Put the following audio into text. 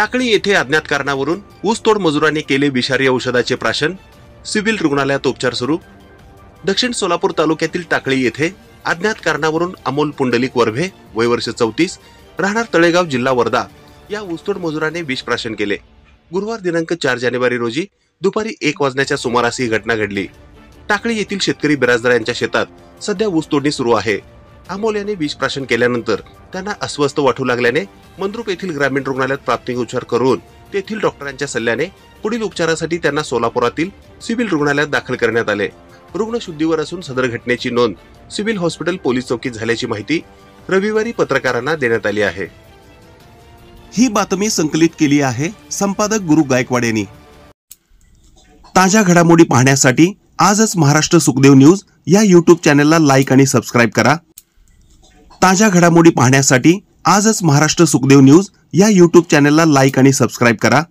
टाकळी येथे अज्ञात कारणावरून ऊसतोड मजुरांनी केले विषारी औषधाचे प्राशन, सिव्हिल रुग्णालयात उपचार सुरू। दक्षिण सोलापूर तालुक्यातील टाकळी येथे अज्ञात कारणावरून अमोल पुंडलिक वर्भे वय वर्ष 34 राहणार तळेगाव जिल्हा वर्धा या ऊसतोड मजुराने विष प्राशन केले। गुरुवार दिनांक 4 जानेवारी रोजी दुपारी 1 वाजण्याच्या सुमारास ही घटना घडली। टाकळी येथील शेतकरी बिराजदार यांच्या शेतात सध्या ऊस तोडणी सुरू आहे। अमोल याने विष प्राशन केल्यानंतर त्यांना अस्वस्थ वाटू लागल्याने मंद्रुप येथील ग्रामीण रुग्णालयात प्राथमिक उपचार करून तेथील डॉक्टरांच्या सल्ल्याने पुढील उपचारासाठी त्यांना सोलापुरातील सिव्हिल रुग्णालयात दाखल करण्यात आले। रुग्ण शुद्धीवर असून सदर घटनेची नोंद सिव्हिल हॉस्पिटल पोलीस चौकीत झाल्याची माहिती रविवारी पत्रकारांना देण्यात आली आहे। ही बातमी संकलित केली आहे संपादक गुरु गायकवाड यांनी। ताज्या घडामोडी पाहण्यासाठी आजच महाराष्ट्र सुखदेव न्यूज या YouTube चॅनलला लाईक आणि सबस्क्राइब करा। ताज्या घडामोडी पाहण्यासाठी आजच महाराष्ट्र सुखदेव न्यूज या YouTube चॅनलला लाईक आणि सबस्क्राइब करा।